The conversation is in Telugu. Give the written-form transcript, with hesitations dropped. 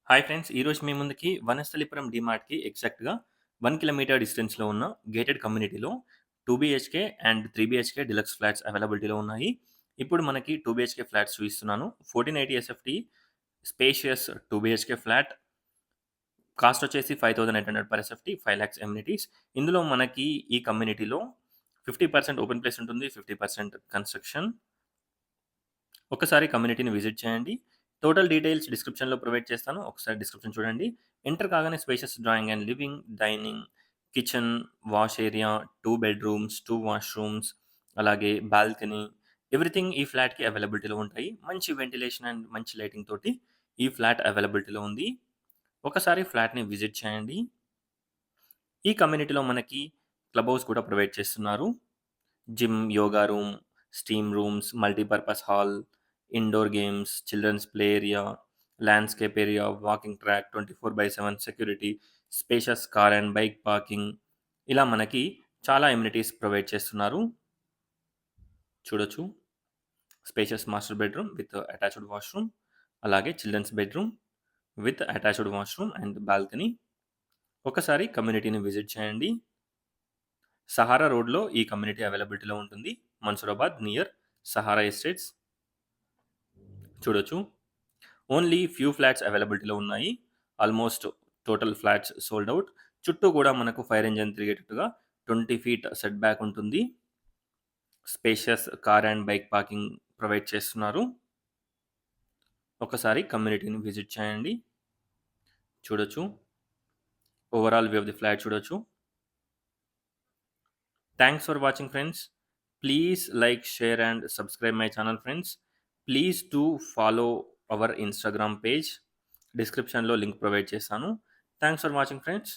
Hi friends! ఈరోజు మీ ముందుకి వనస్థలిపురం డీమార్ట్‌కి ఎగ్జాక్ట్‌గా 1 కిలోమీటర్ డిస్టెన్స్‌లో ఉన్న గేటెడ్ కమ్యూనిటీలో 2 BHK and 3 BHK deluxe flats అవైలబిలిటీలో ఉన్నాయి. ఇప్పుడు మనకి 2 బీహెచ్‌కే ఫ్లాట్స్ చూపిస్తున్నాను. 1480 SFT spacious 2 BHK flat. Cost వచ్చేసి 5800 పర్ ఎస్ఎఫ్టీ, 5,00,000 ఎమ్యూనిటీస్. ఇందులో మనకి ఈ కమ్యూనిటీలో 50% ఓపెన్ ప్లేస్ ఉంటుంది. 50% కన్‌స్ట్రక్షన్. ఒక్కసారి కమ్యూనిటీని విజిట్ చేయండి. టోటల్ డీటెయిల్స్ డిస్క్రిప్షన్‌లో ప్రొవైడ్ చేస్తాను. ఒకసారి డిస్క్రిప్షన్ చూడండి. ఎంటర్ కాగానే spacious drawing and living, dining, kitchen, wash area, 2 bedrooms, 2 washrooms, అలాగే బాల్కనీ, ఎవ్రీథింగ్ ఈ ఫ్లాట్‌కి అవైలబిలిటీలో ఉంటాయి. మంచి వెంటిలేషన్ అండ్ మంచి లైటింగ్ తోటి ఈ ఫ్లాట్ అవైలబిలిటీలో ఉంది. ఒకసారి ఫ్లాట్‌ని విజిట్ చేయండి. ఈ కమ్యూనిటీలో మనకి క్లబ్ హౌస్ కూడా ప్రొవైడ్ చేస్తున్నారు. Gym, yoga room, steam rooms, multipurpose hall, indoor games, children's play area, landscape area, walking track, 24/7 security, spacious car and bike parking, ఇలా మనకి చాలా ఎమ్యూనిటీస్ ప్రొవైడ్ చేస్తున్నారు. చూడొచ్చు. Spacious master bedroom with attached washroom, అలాగే children's bedroom with attached washroom and balcony. ఒకసారి కమ్యూనిటీని విజిట్ చేయండి. సహారా రోడ్‌లో ఈ కమ్యూనిటీ అవైలబిలిటీలో ఉంటుంది. Mansoorabad near Sahara estates. చూడొచ్చు. ఓన్లీ ఫ్యూ ఫ్లాట్స్ అవైలబిలిటీలో ఉన్నాయి. Almost total flats sold out. చుట్టూ గూడా మనకు ఫైర్ ఇంజిన్ తిరిగేటట్టుగా 20 ఫీట్ సెట్ బ్యాక్ ఉంటుంది. Spacious car and bike parking provide చేస్తున్నారు. ఒకసారి కమ్యూనిటీని విజిట్ చేయండి. చూడొచ్చు. Overall view of the flat చూడొచ్చు. Thanks for watching friends. Please like, share and subscribe my channel friends. Please do follow our Instagram page. డిస్క్రిప్షన్‌లో లింక్ ప్రొవైడ్ చేశాను. Thanks for watching friends.